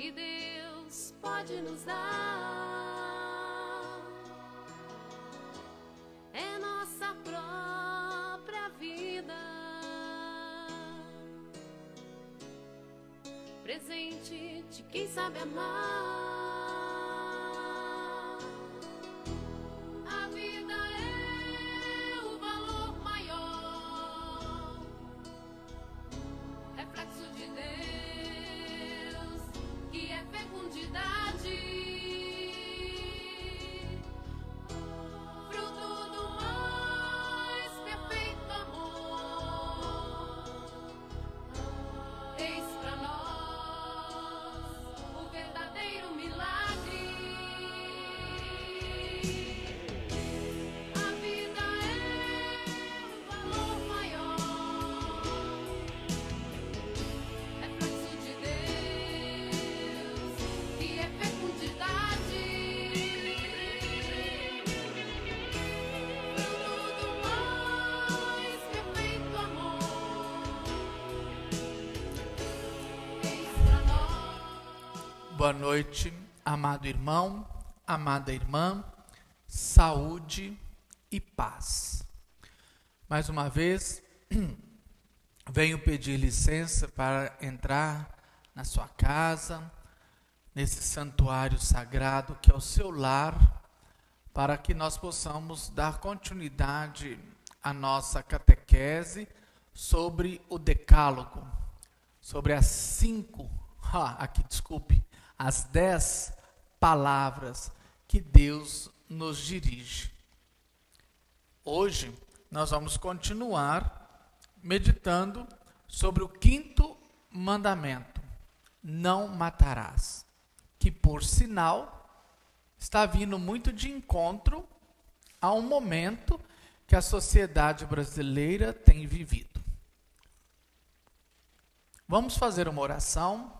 que Deus pode nos dar é nossa própria vida, presente de quem sabe amar. A vida é o valor maior, reflexo de Deus, que é fecundidade, fruto do mais perfeito amor. Eis pra nós o verdadeiro milagre. A vida é o valor maior, reflexo de Deus, que é fecundidade, fruto do mais perfeito amor. Eis pra nós. Boa noite, amado irmão, amada irmã, saúde e paz. Mais uma vez, venho pedir licença para entrar na sua casa, nesse santuário sagrado que é o seu lar, para que nós possamos dar continuidade à nossa catequese sobre o Decálogo, sobre as 10 palavras que Deus nos dirige. Hoje nós vamos continuar meditando sobre o 5º mandamento: não matarás, que por sinal está vindo muito de encontro a um momento que a sociedade brasileira tem vivido. Vamos fazer uma oração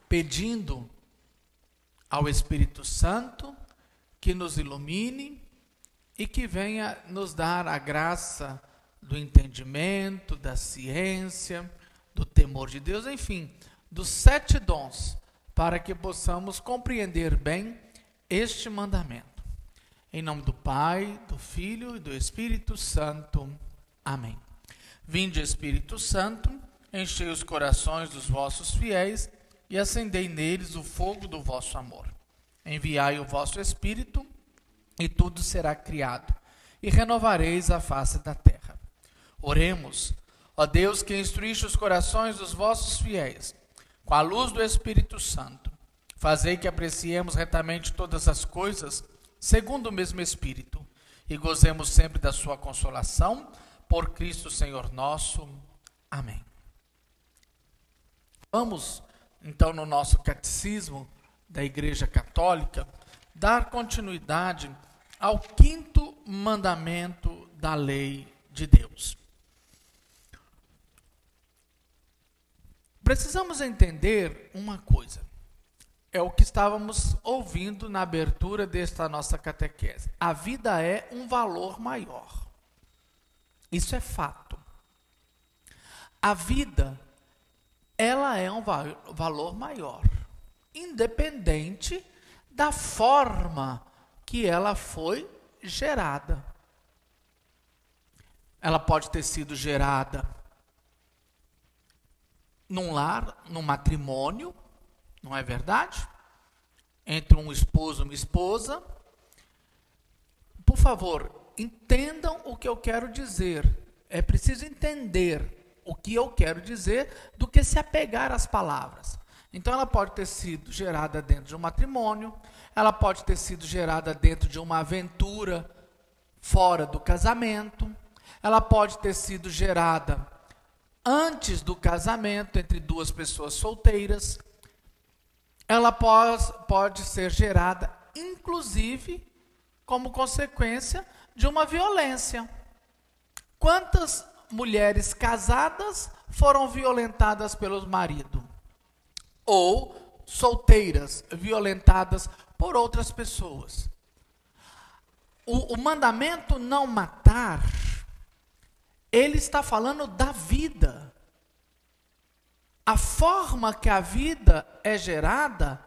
pedindo ao Espírito Santo que nos ilumine e que venha nos dar a graça do entendimento, da ciência, do temor de Deus, enfim, dos 7 dons, para que possamos compreender bem este mandamento. Em nome do Pai, do Filho e do Espírito Santo. Amém. Vinde, Espírito Santo, enchei os corações dos vossos fiéis e acendei neles o fogo do vosso amor. Enviai o vosso Espírito, e tudo será criado, e renovareis a face da terra. Oremos. Ó Deus, que instruíste os corações dos vossos fiéis, com a luz do Espírito Santo, fazei que apreciemos retamente todas as coisas, segundo o mesmo Espírito, e gozemos sempre da sua consolação, por Cristo Senhor nosso. Amém. Vamos então, no nosso catecismo da Igreja Católica, dar continuidade ao 5º mandamento da lei de Deus. Precisamos entender uma coisa. É o que estávamos ouvindo na abertura desta nossa catequese. A vida é um valor maior. Isso é fato. A vida, ela é um valor maior, independente da forma que ela foi gerada. Ela pode ter sido gerada num lar, num matrimônio, não é verdade? Entre um esposo e uma esposa. Por favor, entendam o que eu quero dizer. É preciso entender o que eu quero dizer do que se apegar às palavras. Então ela pode ter sido gerada dentro de um matrimônio, ela pode ter sido gerada dentro de uma aventura fora do casamento, ela pode ter sido gerada antes do casamento, entre 2 pessoas solteiras, ela pode ser gerada, inclusive, como consequência de uma violência. Quantas mulheres casadas foram violentadas pelo marido? Ou solteiras violentadas por outras pessoas? O mandamento não matar, ele está falando da vida. a forma que a vida é gerada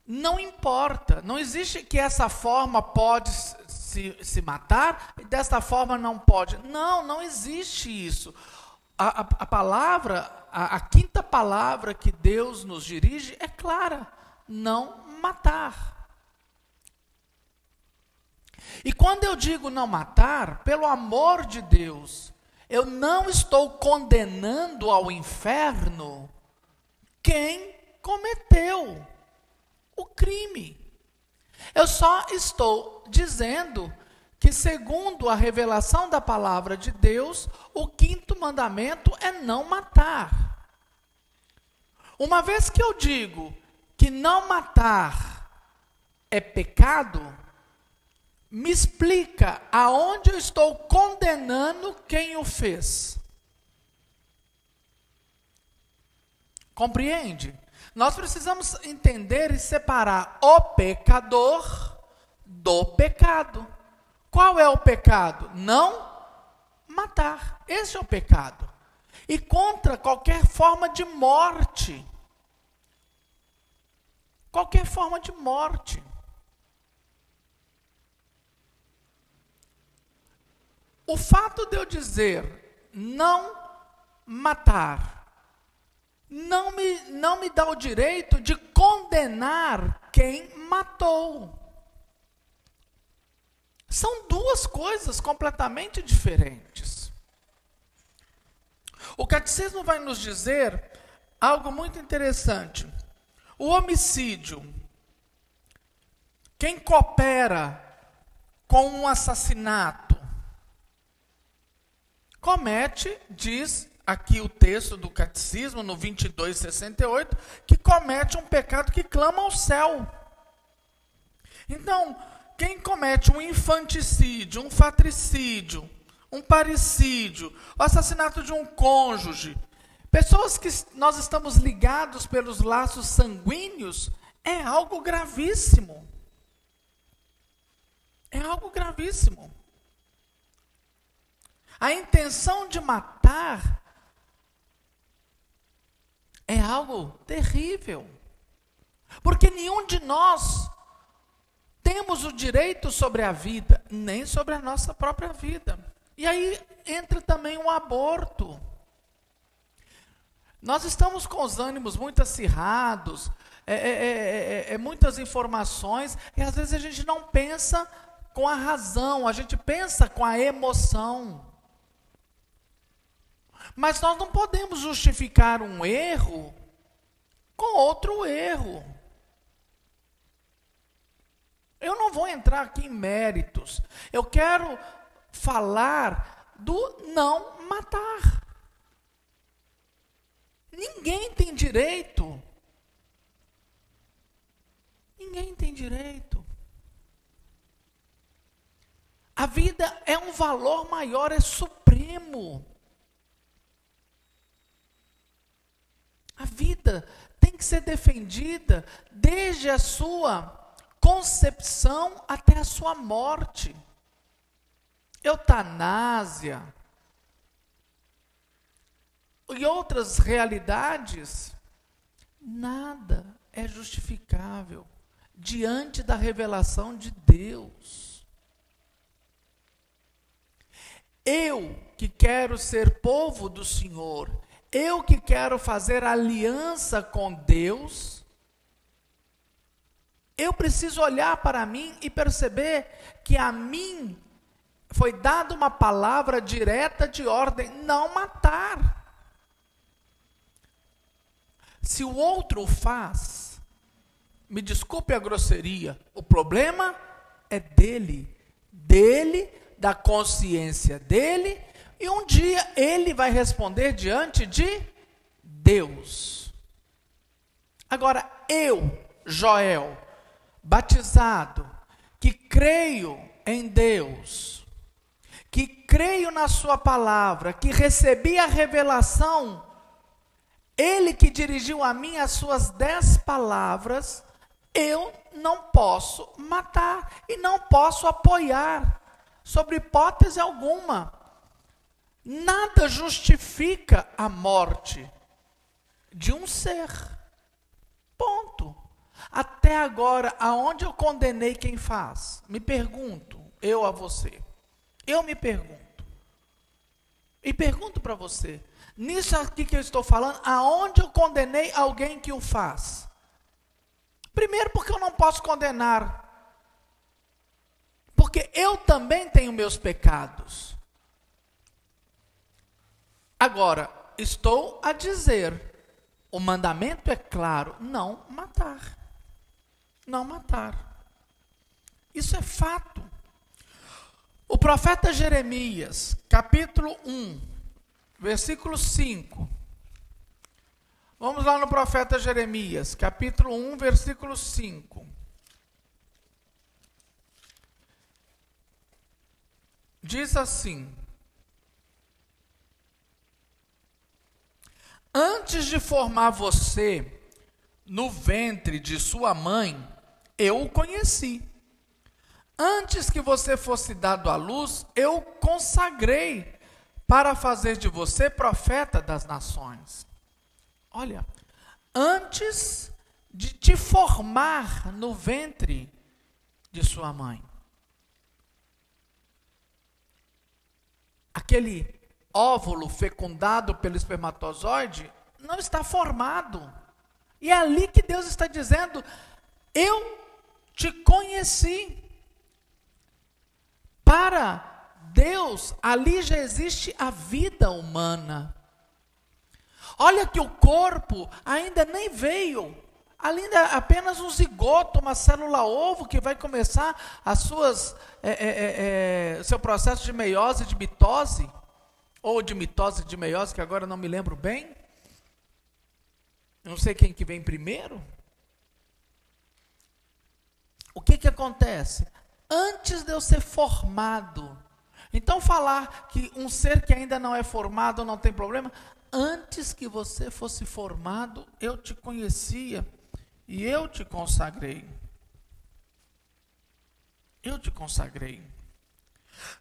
não importa. Não existe que essa forma pode se matar e desta forma não pode. Não existe isso. A palavra, a quinta palavra que Deus nos dirige é clara: não matar. E quando eu digo não matar, pelo amor de Deus, eu não estou condenando ao inferno quem cometeu o crime. Eu só estou dizendo que, segundo a revelação da palavra de Deus, o quinto mandamento é não matar. Uma vez que eu digo que não matar é pecado, me explica aonde eu estou condenando quem o fez. Compreende? Nós precisamos entender e separar o pecador do pecado. Qual é o pecado? Não matar. Esse é o pecado. E contra qualquer forma de morte. Qualquer forma de morte. O fato de eu dizer não matar não me dá o direito de condenar quem matou. São duas coisas completamente diferentes. O catecismo vai nos dizer algo muito interessante. O homicídio, quem coopera com um assassinato, comete, diz aqui o texto do catecismo, no 2268, que comete um pecado que clama ao céu. Então, quem comete um infanticídio, um fratricídio, um parricídio, o assassinato de um cônjuge, pessoas que nós estamos ligados pelos laços sanguíneos, é algo gravíssimo. É algo gravíssimo. A intenção de matar é algo terrível. Porque nenhum de nós temos o direito sobre a vida, nem sobre a nossa própria vida. E aí entra também o aborto. Nós estamos com os ânimos muito acirrados, muitas informações, e às vezes a gente não pensa com a razão, a gente pensa com a emoção. Mas nós não podemos justificar um erro com outro erro. Eu não vou entrar aqui em méritos. Eu quero falar do não matar. Ninguém tem direito. Ninguém tem direito. A vida é um valor maior, é supremo. A vida tem que ser defendida desde a sua concepção até a sua morte. Eutanásia e outras realidades, nada é justificável diante da revelação de Deus. Eu que quero ser povo do Senhor, eu que quero fazer aliança com Deus, eu preciso olhar para mim e perceber que a mim foi dada uma palavra direta de ordem: não matar. Se o outro o faz, me desculpe a grosseria, o problema é dele, da consciência dele, e um dia ele vai responder diante de Deus. Agora, eu, Joel, batizado, que creio em Deus, que creio na sua palavra, que recebi a revelação, ele que dirigiu a mim as suas 10 palavras, eu não posso matar e não posso apoiar, sobre hipótese alguma, Nada justifica a morte de um ser. Ponto. Até agora, aonde eu condenei quem faz? Me pergunto, eu a você. Eu me pergunto. E pergunto para você. Nisso aqui que eu estou falando, aonde eu condenei alguém que o faz? Primeiro, porque eu não posso condenar. Porque eu também tenho meus pecados. Agora, estou a dizer, o mandamento é claro, não matar. Não matar. Isso é fato. O profeta Jeremias, capítulo 1, versículo 5. Vamos lá no profeta Jeremias, capítulo 1, versículo 5. Diz assim: antes de formar você no ventre de sua mãe, eu o conheci. Antes que você fosse dado à luz, eu o consagrei para fazer de você profeta das nações. Olha, antes de te formar no ventre de sua mãe, aquele óvulo fecundado pelo espermatozoide não está formado. E é ali que Deus está dizendo: eu te conheci. Para Deus, ali já existe a vida humana. Olha que o corpo ainda nem veio. Ali ainda é apenas um zigoto, uma célula ovo que vai começar as suas, seu processo de meiose e de mitose. Ou de mitose e de meiose, que agora não me lembro bem. Eu não sei quem que vem primeiro. O que acontece? Antes de eu ser formado. Então falar que um ser que ainda não é formado não tem problema. Antes que você fosse formado, eu te conhecia e eu te consagrei. Eu te consagrei.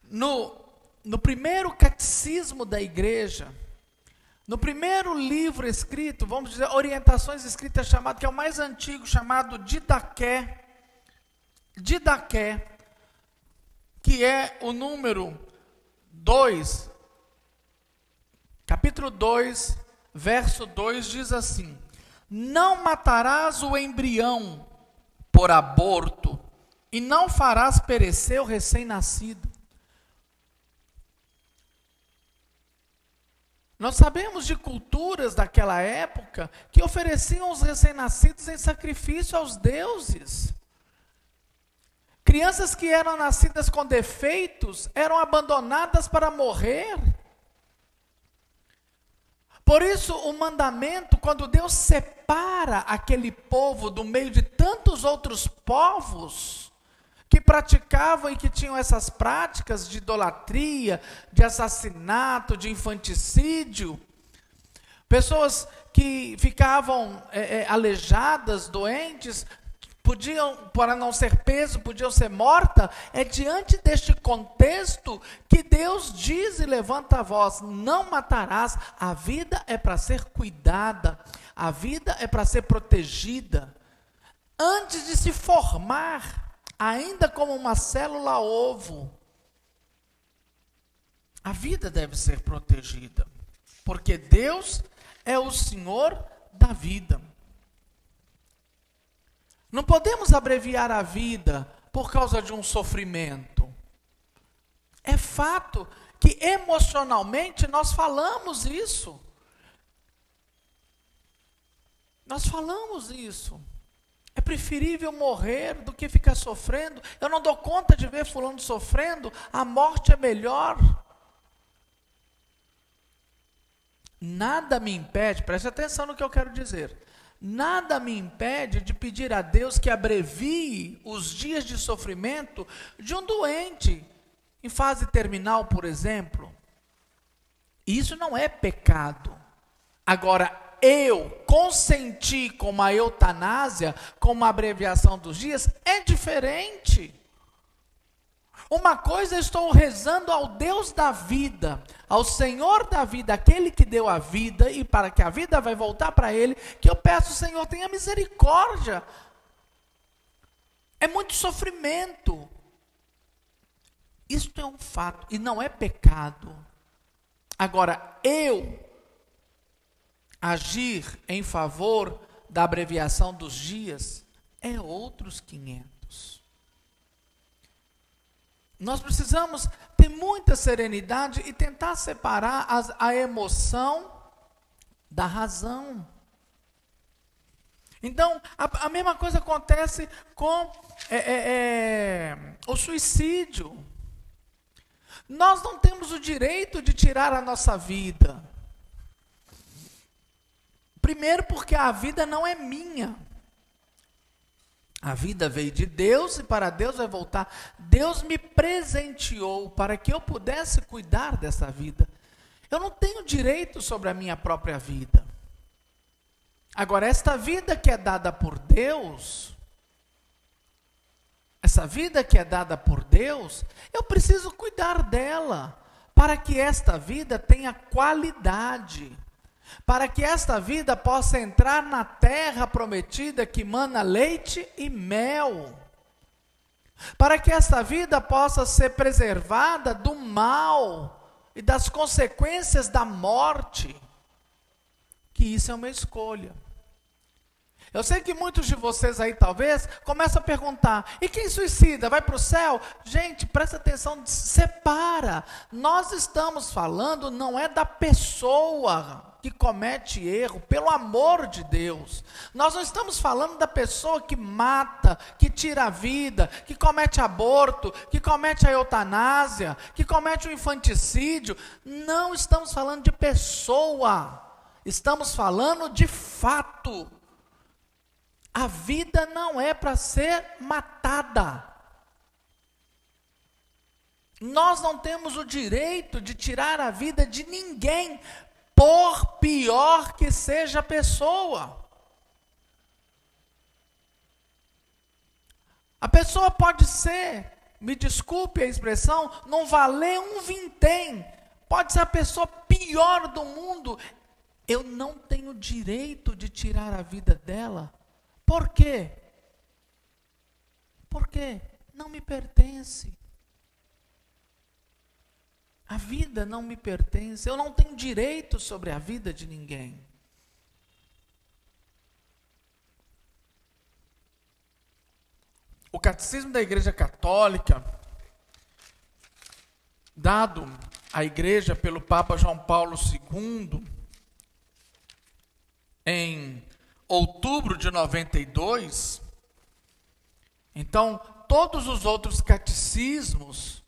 No primeiro catecismo da igreja, no primeiro livro escrito, vamos dizer, orientações escritas, chamado, que é o mais antigo, chamado Didaqué, que é o número 2, capítulo 2, verso 2, diz assim: não matarás o embrião por aborto, e não farás perecer o recém-nascido. Nós sabemos de culturas daquela época que ofereciam os recém-nascidos em sacrifício aos deuses. Crianças que eram nascidas com defeitos eram abandonadas para morrer. Por isso, o mandamento, quando Deus separa aquele povo do meio de tantos outros povos que praticavam e que tinham essas práticas de idolatria, de assassinato, de infanticídio, pessoas que ficavam aleijadas, doentes, podiam, para não ser peso, podiam ser mortas. É diante deste contexto que Deus diz e levanta a voz: não matarás. A vida é para ser cuidada, a vida é para ser protegida. Antes de se formar, ainda como uma célula ovo, a vida deve ser protegida, porque Deus é o Senhor da vida. Não podemos abreviar a vida por causa de um sofrimento. É fato que emocionalmente nós falamos isso. Nós falamos isso. É preferível morrer do que ficar sofrendo. Eu não dou conta de ver fulano sofrendo. A morte é melhor. Nada me impede, preste atenção no que eu quero dizer. Nada me impede de pedir a Deus que abrevie os dias de sofrimento de um doente, em fase terminal, por exemplo. Isso não é pecado. Agora, eu consentir com uma eutanásia, com uma abreviação dos dias, é diferente. Uma coisa eu estou rezando ao Deus da vida, ao Senhor da vida, aquele que deu a vida, e para que a vida vai voltar para Ele, que eu peço, Senhor, tenha misericórdia. É muito sofrimento. Isto é um fato, e não é pecado. Agora, eu agir em favor da abreviação dos dias, é outros 500. Nós precisamos ter muita serenidade e tentar separar a emoção da razão. Então, a mesma coisa acontece com o suicídio. Nós não temos o direito de tirar a nossa vida. Primeiro, porque a vida não é minha. A vida veio de Deus e para Deus vai voltar. Deus me presenteou para que eu pudesse cuidar dessa vida. Eu não tenho direito sobre a minha própria vida. Agora, esta vida que é dada por Deus, essa vida que é dada por Deus, eu preciso cuidar dela, para que esta vida tenha qualidade. Para que esta vida possa entrar na terra prometida que mana leite e mel. Para que esta vida possa ser preservada do mal e das consequências da morte. Que isso é uma escolha. Eu sei que muitos de vocês aí talvez começam a perguntar, e quem suicida, vai para o céu? Gente, presta atenção, separa. Nós estamos falando, não é da pessoa que comete erro, pelo amor de Deus. Nós não estamos falando da pessoa que mata, que tira a vida, que comete aborto, que comete a eutanásia, que comete o infanticídio. Não estamos falando de pessoa, estamos falando de fato. A vida não é para ser matada. Nós não temos o direito de tirar a vida de ninguém, por pior que seja a pessoa. A pessoa pode ser, me desculpe a expressão, não valer um vintém. Pode ser a pessoa pior do mundo. Eu não tenho direito de tirar a vida dela. Por quê? Porque não me pertence. A vida não me pertence. Eu não tenho direito sobre a vida de ninguém. O Catecismo da Igreja Católica, dado à Igreja pelo Papa João Paulo II, em outubro de 92, então, todos os outros catecismos,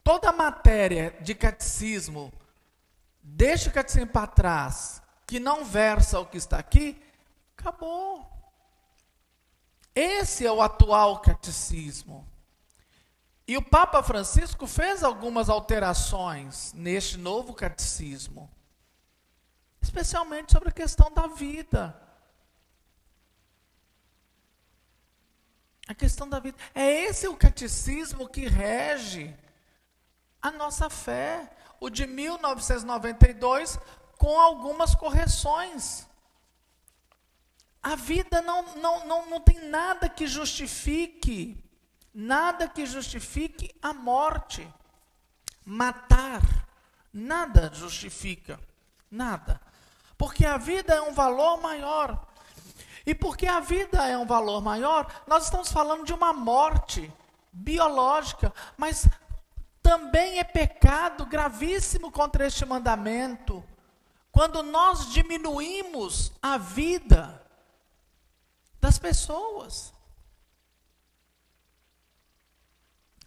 toda a matéria de catecismo, deixa o catecismo para trás, que não versa o que está aqui, acabou. Esse é o atual catecismo. E o Papa Francisco fez algumas alterações neste novo catecismo, especialmente sobre a questão da vida. A questão da vida. É esse o catecismo que rege a nossa fé. O de 1992, com algumas correções. A vida não tem nada que justifique a morte. Matar, nada justifica, nada. Porque a vida é um valor maior. E porque a vida é um valor maior, nós estamos falando de uma morte biológica, mas também é pecado gravíssimo contra este mandamento, quando nós diminuímos a vida das pessoas.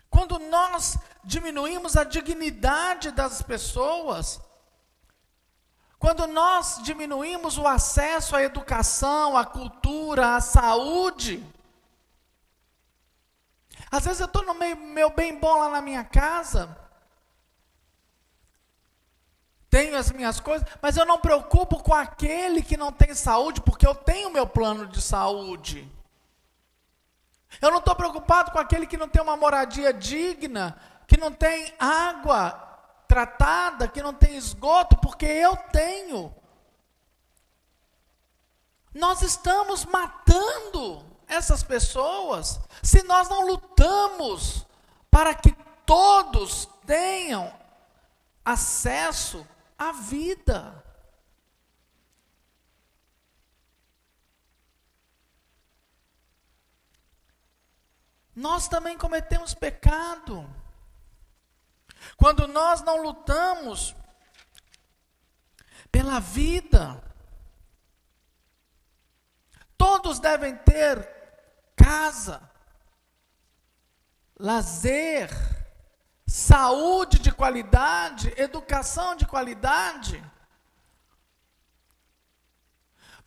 Quando nós diminuímos a dignidade das pessoas, quando nós diminuímos o acesso à educação, à cultura, à saúde. Às vezes eu estou no meu bem bom lá na minha casa, tenho as minhas coisas, mas eu não me preocupo com aquele que não tem saúde, porque eu tenho meu plano de saúde. Eu não estou preocupado com aquele que não tem uma moradia digna, que não tem água tratada, que não tem esgoto, porque eu tenho. Nós estamos matando essas pessoas se nós não lutamos para que todos tenham acesso à vida. Nós também cometemos pecado quando nós não lutamos pela vida. Todos devem ter casa, lazer, saúde de qualidade, educação de qualidade.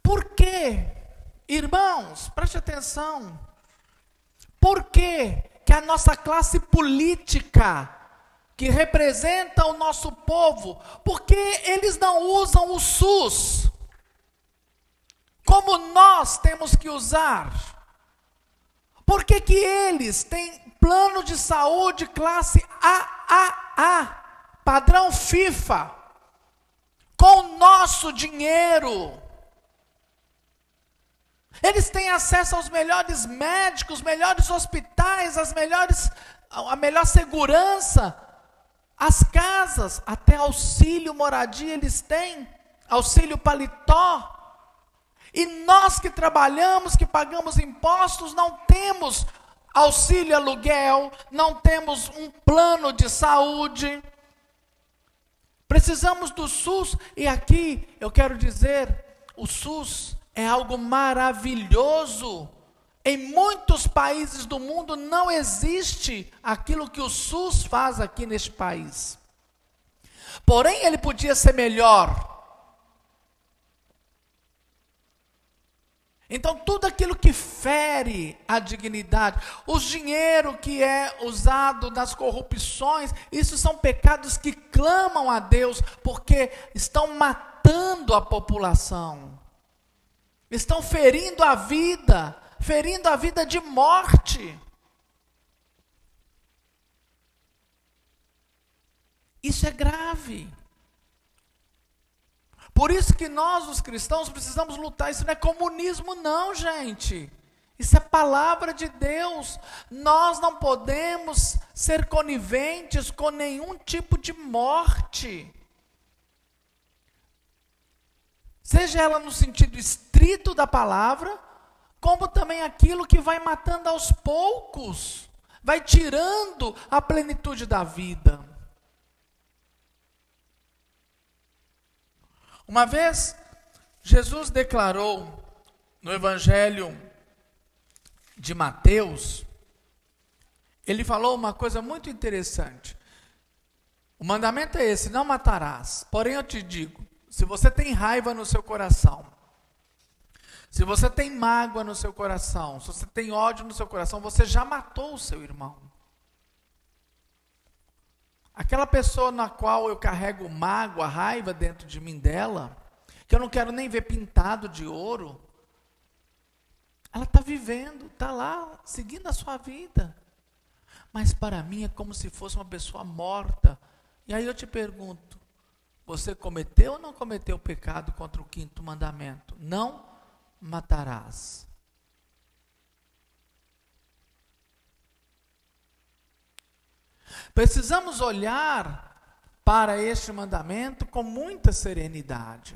Por quê? Irmãos, preste atenção. Por que que a nossa classe política, que representa o nosso povo, por que eles não usam o SUS como nós temos que usar? Por que que eles têm plano de saúde classe AAA, padrão FIFA, com o nosso dinheiro? Eles têm acesso aos melhores médicos, melhores hospitais, a melhor segurança, as casas, até auxílio moradia eles têm, auxílio paletó. E nós que trabalhamos, que pagamos impostos, não temos auxílio aluguel, não temos um plano de saúde. Precisamos do SUS, e aqui eu quero dizer, o SUS é algo maravilhoso. Em muitos países do mundo não existe aquilo que o SUS faz aqui neste país. Porém, ele podia ser melhor. Então, tudo aquilo que fere a dignidade, o dinheiro que é usado nas corrupções, isso são pecados que clamam a Deus, porque estão matando a população. Estão ferindo a vida de morte. Isso é grave. Por isso que nós, os cristãos, precisamos lutar. Isso não é comunismo não, gente. Isso é palavra de Deus. Nós não podemos ser coniventes com nenhum tipo de morte. Seja ela no sentido estrito da palavra, como também aquilo que vai matando aos poucos, vai tirando a plenitude da vida. Uma vez, Jesus declarou no Evangelho de Mateus, ele falou uma coisa muito interessante. O mandamento é esse: não matarás. Porém eu te digo, se você tem raiva no seu coração, se você tem mágoa no seu coração, se você tem ódio no seu coração, você já matou o seu irmão. Aquela pessoa na qual eu carrego mágoa, raiva dentro de mim dela, que eu não quero nem ver pintado de ouro, ela está vivendo, está lá, seguindo a sua vida. Mas para mim é como se fosse uma pessoa morta. E aí eu te pergunto, você cometeu ou não cometeu o pecado contra o 5º mandamento? Não matarás. Precisamos olhar para este mandamento com muita serenidade.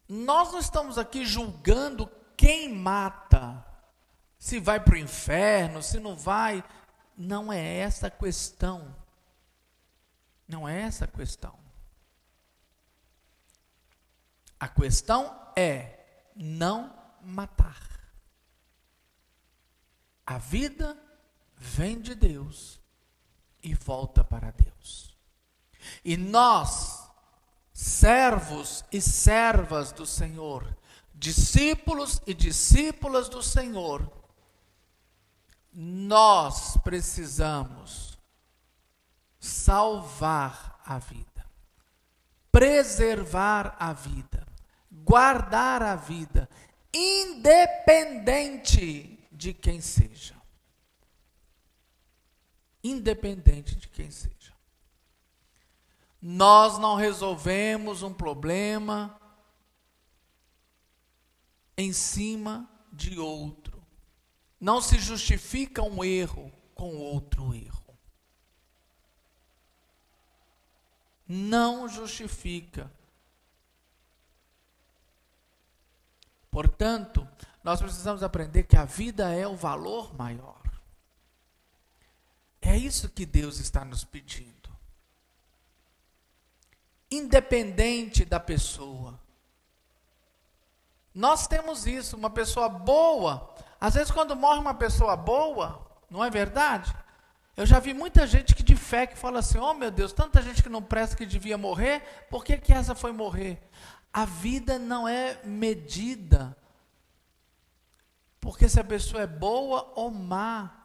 Nós não estamos aqui julgando quem mata, se vai para o inferno, se não vai. Não é essa a questão. Não é essa a questão. A questão é não matar. A vida vem de Deus e volta para Deus. E nós, servos e servas do Senhor, discípulos e discípulas do Senhor, nós precisamos salvar a vida, preservar a vida, guardar a vida, independente de quem seja. Independente de quem seja. Nós não resolvemos um problema em cima de outro. Não se justifica um erro com outro erro. Não justifica. Portanto, nós precisamos aprender que a vida é o valor maior. É isso que Deus está nos pedindo. Independente da pessoa. Nós temos isso, uma pessoa boa. Às vezes quando morre uma pessoa boa, não é verdade? Eu já vi muita gente que de fé que fala assim, oh meu Deus, tanta gente que não presta que devia morrer, por que essa foi morrer? A vida não é medida, porque se a pessoa é boa ou má.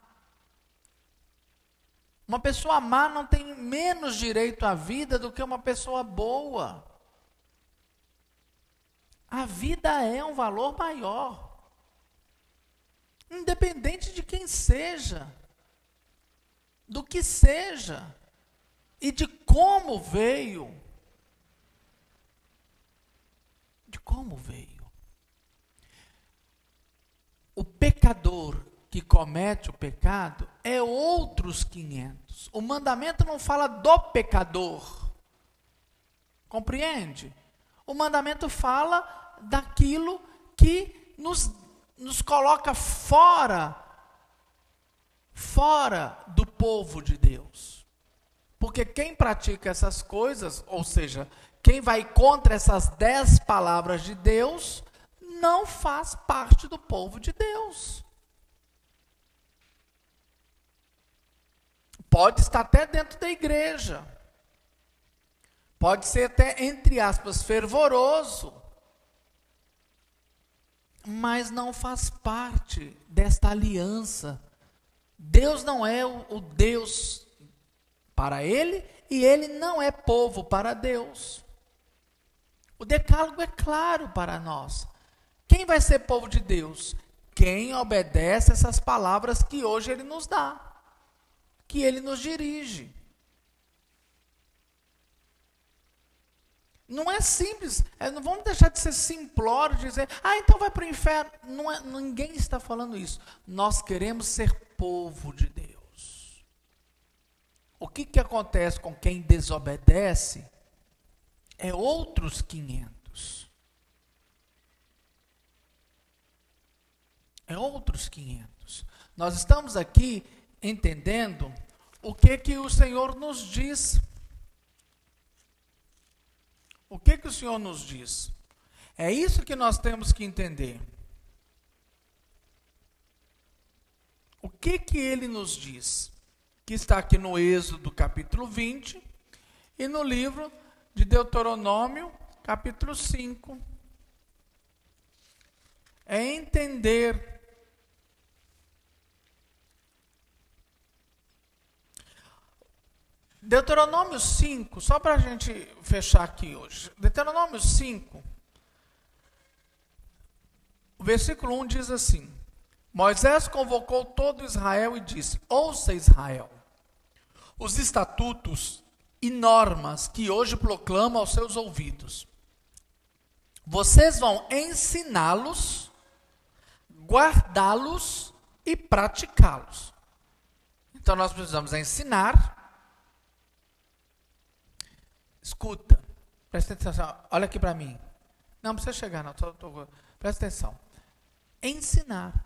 Uma pessoa má não tem menos direito à vida do que uma pessoa boa. A vida é um valor maior. Independente de quem seja, do que seja, e de como veio. De como veio. O pecador que comete o pecado é outros 500. O mandamento não fala do pecador. Compreende? O mandamento fala daquilo que nos coloca fora do povo de Deus. Porque quem pratica essas coisas, ou seja, quem vai contra essas 10 palavras de Deus, não faz parte do povo de Deus. Pode estar até dentro da igreja. Pode ser até, entre aspas, fervoroso. Mas não faz parte desta aliança. Deus não é o Deus para ele e ele não é povo para Deus. O decálogo é claro para nós. Quem vai ser povo de Deus? Quem obedece essas palavras que hoje ele nos dá, que ele nos dirige. Não é simples, não vamos deixar de ser simplório, de dizer, então vai para o inferno. Ninguém está falando isso. Nós queremos ser povo de Deus. O que acontece com quem desobedece é outros 500. É outros 500. Nós estamos aqui entendendo o que o Senhor nos diz. O que o Senhor nos diz? É isso que nós temos que entender. O que Ele nos diz? Que está aqui no Êxodo capítulo 20 e no livro de Deuteronômio capítulo 5. É entender Deuteronômio 5, só para a gente fechar aqui hoje. Deuteronômio 5, o versículo 1 diz assim: Moisés convocou todo Israel e disse: Ouça, Israel, os estatutos e normas que hoje proclamo aos seus ouvidos. Vocês vão ensiná-los, guardá-los e praticá-los. Então nós precisamos ensinar. Escuta, presta atenção, olha aqui para mim. Não precisa chegar, não. Presta atenção. Ensinar.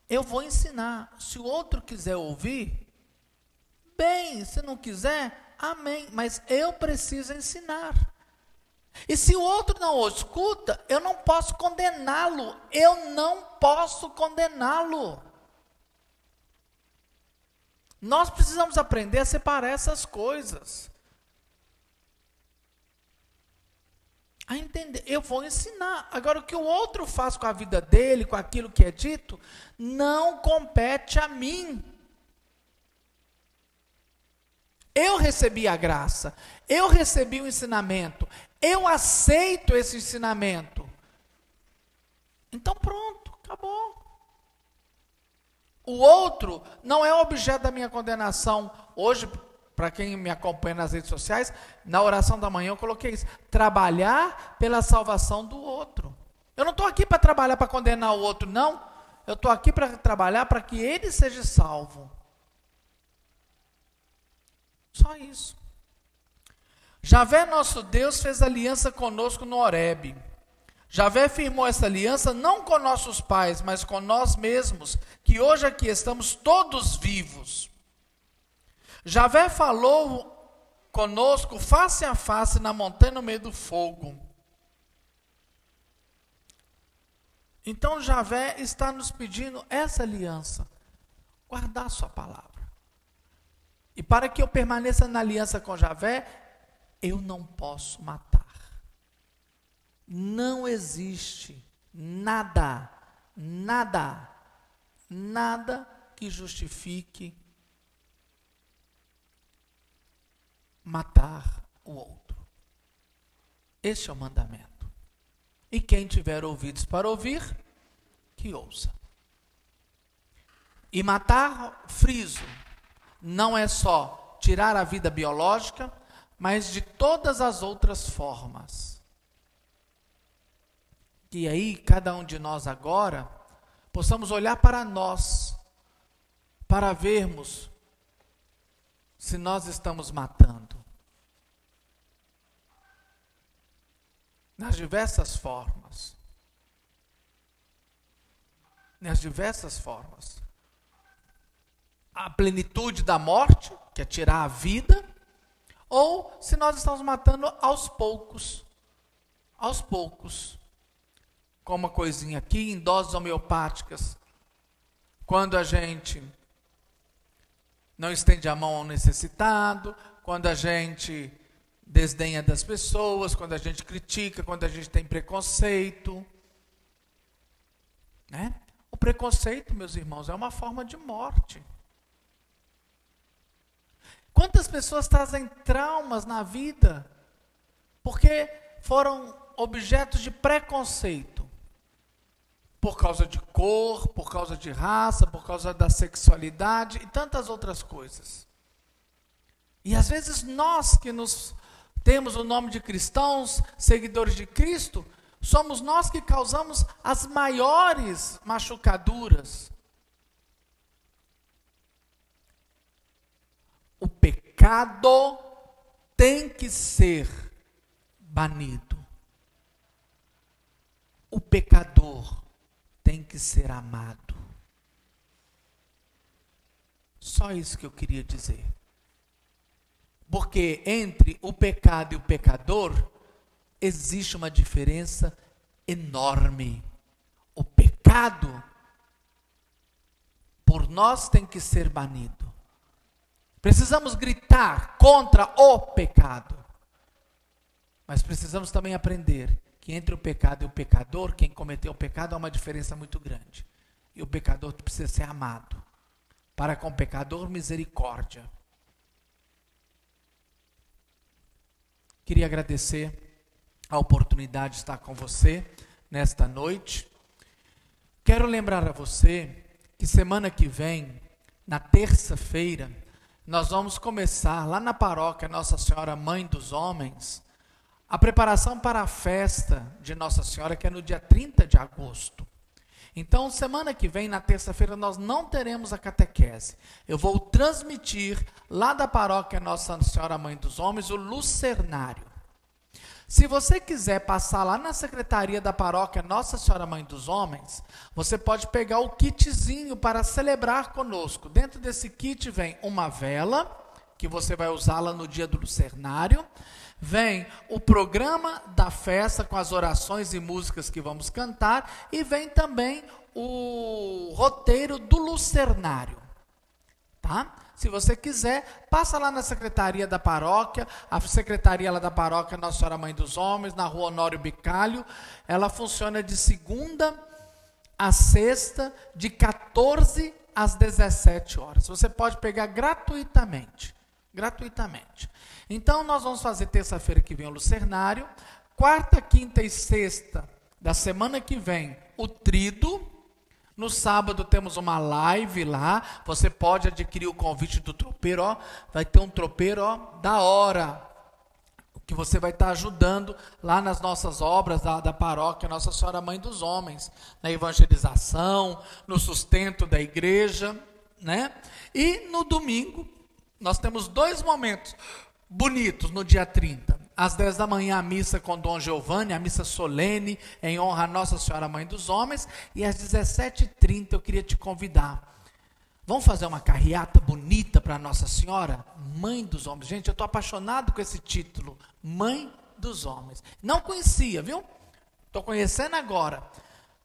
Eu vou ensinar. Se o outro quiser ouvir, bem. Se não quiser, amém. Mas eu preciso ensinar. E se o outro não escuta, eu não posso condená-lo. Eu não posso condená-lo. Nós precisamos aprender a separar essas coisas. A entender, eu vou ensinar. Agora, o que o outro faz com a vida dele, com aquilo que é dito, não compete a mim. Eu recebi a graça, eu recebi o ensinamento, eu aceito esse ensinamento. Então pronto, acabou. O outro não é objeto da minha condenação. Hoje, para quem me acompanha nas redes sociais, na oração da manhã eu coloquei isso. Trabalhar pela salvação do outro. Eu não estou aqui para trabalhar para condenar o outro, não. Eu estou aqui para trabalhar para que ele seja salvo. Só isso. Javé, nosso Deus, fez aliança conosco no Horebe. Javé firmou essa aliança não com nossos pais, mas com nós mesmos, que hoje aqui estamos todos vivos. Javé falou conosco face a face na montanha no meio do fogo. Então Javé está nos pedindo essa aliança, guardar sua palavra. E para que eu permaneça na aliança com Javé, eu não posso matar. Não existe nada que justifique matar o outro. Este é o mandamento. E quem tiver ouvidos para ouvir, que ouça. E matar, friso, não é só tirar a vida biológica, mas de todas as outras formas. E aí, cada um de nós agora, possamos olhar para nós, para vermos se nós estamos matando. Nas diversas formas. Nas diversas formas. A plenitude da morte, que é tirar a vida, ou se nós estamos matando aos poucos. Aos poucos. Com uma coisinha aqui, em doses homeopáticas. Quando a gente não estende a mão ao necessitado, quando a gente desdenha das pessoas, quando a gente critica, quando a gente tem preconceito. Né? O preconceito, meus irmãos, é uma forma de morte. Quantas pessoas trazem traumas na vida porque foram objetos de preconceito? Por causa de cor, por causa de raça, por causa da sexualidade e tantas outras coisas. E às vezes nós que temos o nome de cristãos, seguidores de Cristo, somos nós que causamos as maiores machucaduras. O pecado tem que ser banido. O pecador tem que ser amado. Só isso que eu queria dizer. Porque entre o pecado e o pecador, existe uma diferença enorme. O pecado, por nós, tem que ser banido. Precisamos gritar contra o pecado. Mas precisamos também aprender que entre o pecado e o pecador, quem cometeu o pecado, há uma diferença muito grande. E o pecador precisa ser amado. Para com o pecador, misericórdia. Queria agradecer a oportunidade de estar com você nesta noite. Quero lembrar a você que semana que vem, na terça-feira, nós vamos começar lá na paróquia Nossa Senhora Mãe dos Homens, a preparação para a festa de Nossa Senhora, que é no dia 30 de agosto. Então, semana que vem, na terça-feira, nós não teremos a catequese. Eu vou transmitir lá da paróquia Nossa Senhora Mãe dos Homens o lucernário. Se você quiser passar lá na secretaria da paróquia Nossa Senhora Mãe dos Homens, você pode pegar o kitzinho para celebrar conosco. Dentro desse kit vem uma vela, que você vai usá-la no dia do lucernário. Vem o programa da festa com as orações e músicas que vamos cantar. E vem também o roteiro do lucernário. Tá? Se você quiser, passa lá na secretaria da paróquia, a secretaria lá da paróquia Nossa Senhora Mãe dos Homens, na rua Honório Bicalho. Ela funciona de segunda a sexta, de 14 às 17 horas. Você pode pegar gratuitamente. Gratuitamente. Então, nós vamos fazer terça-feira que vem o lucernário. Quarta, quinta e sexta, da semana que vem, o Tríduo. No sábado temos uma live lá. Você pode adquirir o convite do tropeiro, ó. Vai ter um tropeiro, ó, da hora, que você vai estar ajudando lá nas nossas obras da paróquia Nossa Senhora Mãe dos Homens, na evangelização, no sustento da igreja, né? E no domingo, nós temos 2 momentos bonitos no dia 30. Às 10 da manhã, a missa com Dom Giovanni, a missa solene, em honra a Nossa Senhora Mãe dos Homens. E às 17h30 eu queria te convidar. Vamos fazer uma carreata bonita para Nossa Senhora, Mãe dos Homens. Gente, eu estou apaixonado com esse título, Mãe dos Homens. Não conhecia, viu? Estou conhecendo agora.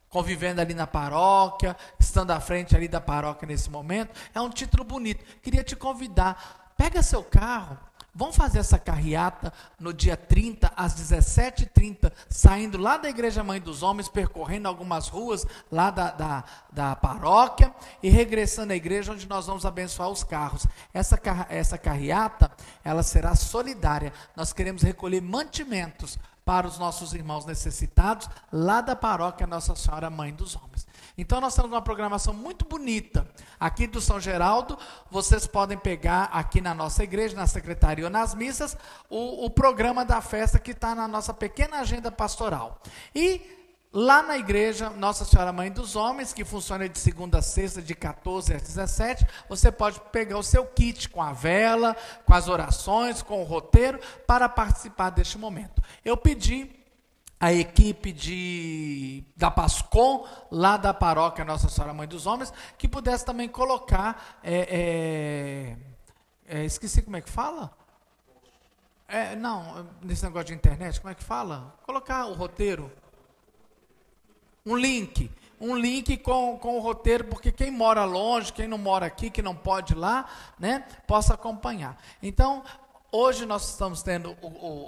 Convivendo ali na paróquia, estando à frente ali da paróquia nesse momento. É um título bonito. Queria te convidar. Pega seu carro. Vamos fazer essa carreata no dia 30, às 17h30, saindo lá da Igreja Mãe dos Homens, percorrendo algumas ruas lá da paróquia e regressando à igreja, onde nós vamos abençoar os carros. Essa carreata, ela será solidária. Nós queremos recolher mantimentos para os nossos irmãos necessitados, lá da paróquia Nossa Senhora Mãe dos Homens. Então nós temos uma programação muito bonita. Aqui do São Geraldo, vocês podem pegar aqui na nossa igreja, na secretaria ou nas missas, o programa da festa que está na nossa pequena agenda pastoral. E lá na igreja Nossa Senhora Mãe dos Homens, que funciona de segunda a sexta, de 14 às 17, você pode pegar o seu kit com a vela, com as orações, com o roteiro, para participar deste momento. Eu pedi a equipe da Pascom, lá da paróquia Nossa Senhora Mãe dos Homens, que pudesse também colocar, esqueci como é que fala? Não, nesse negócio de internet, como é que fala? Colocar o roteiro. Um link com o roteiro, porque quem mora longe, quem não mora aqui, que não pode ir lá, né, possa acompanhar. Então, hoje nós estamos tendo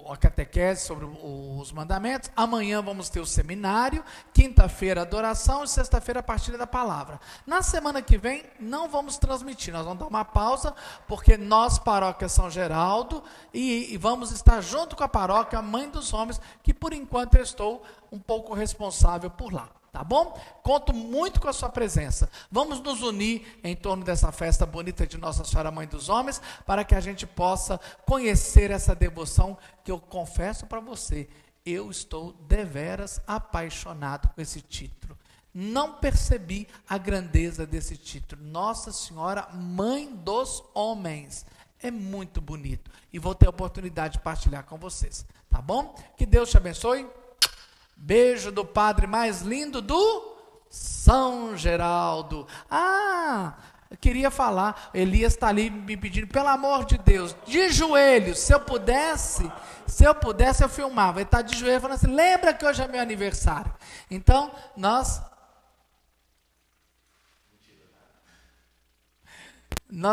a catequese sobre os mandamentos, amanhã vamos ter o seminário, quinta-feira a adoração e sexta-feira a partilha da palavra. Na semana que vem não vamos transmitir, nós vamos dar uma pausa, porque nós, paróquia São Geraldo, e vamos estar junto com a paróquia Mãe dos Homens, que por enquanto eu estou um pouco responsável por lá. Tá bom? Conto muito com a sua presença. Vamos nos unir em torno dessa festa bonita de Nossa Senhora Mãe dos Homens, para que a gente possa conhecer essa devoção que eu confesso para você, eu estou deveras apaixonado com esse título. Não percebi a grandeza desse título. Nossa Senhora Mãe dos Homens. É muito bonito. E vou ter a oportunidade de partilhar com vocês. Tá bom? Que Deus te abençoe. Beijo do padre mais lindo do São Geraldo. Eu queria falar, Elias está ali me pedindo, pelo amor de Deus, de joelhos, se eu pudesse eu filmava. Ele está de joelho falando assim, lembra que hoje é meu aniversário. Então, nós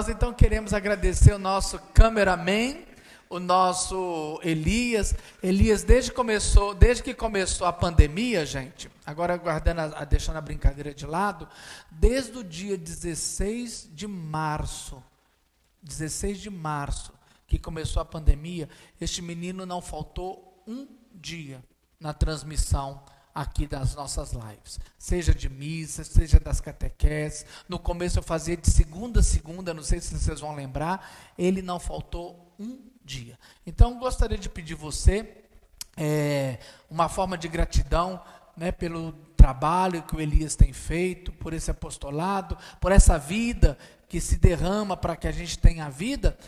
então queremos agradecer o nosso cameraman, o nosso Elias, desde que começou a pandemia, gente, agora deixando a brincadeira de lado, desde o dia 16 de março, que começou a pandemia, este menino não faltou um dia na transmissão aqui das nossas lives, seja de missa, seja das catequeses. No começo eu fazia de segunda a segunda, não sei se vocês vão lembrar, ele não faltou um dia. Então, gostaria de pedir você uma forma de gratidão, né, pelo trabalho que o Elias tem feito, por esse apostolado, por essa vida que se derrama para que a gente tenha a vida,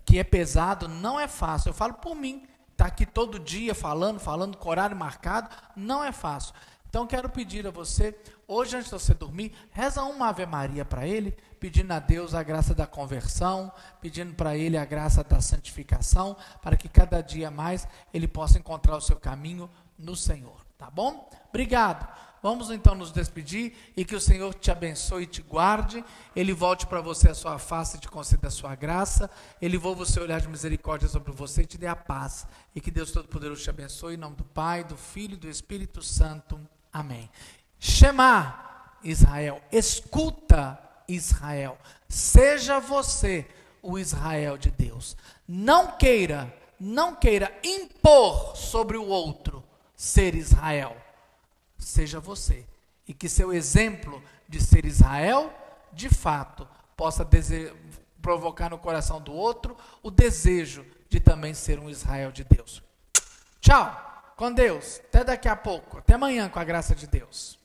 que é pesado, não é fácil. Eu falo por mim, está aqui todo dia falando com horário marcado, não é fácil. Então, quero pedir a você, hoje antes de você dormir, reza uma Ave Maria para ele, pedindo a Deus a graça da conversão, pedindo para ele a graça da santificação, para que cada dia mais ele possa encontrar o seu caminho no Senhor, tá bom? Obrigado. Vamos então nos despedir e que o Senhor te abençoe e te guarde, Ele volte para você a sua face e te conceda a sua graça, Ele volva o seu olhar de misericórdia sobre você e te dê a paz, e que Deus Todo-Poderoso te abençoe, em nome do Pai, do Filho e do Espírito Santo. Amém. Shema, Israel, escuta, Israel, seja você o Israel de Deus. Não queira impor sobre o outro ser Israel. seja você. E que seu exemplo de ser Israel, de fato, possa provocar no coração do outro o desejo de também ser um Israel de Deus. Tchau, com Deus, até daqui a pouco, até amanhã com a graça de Deus.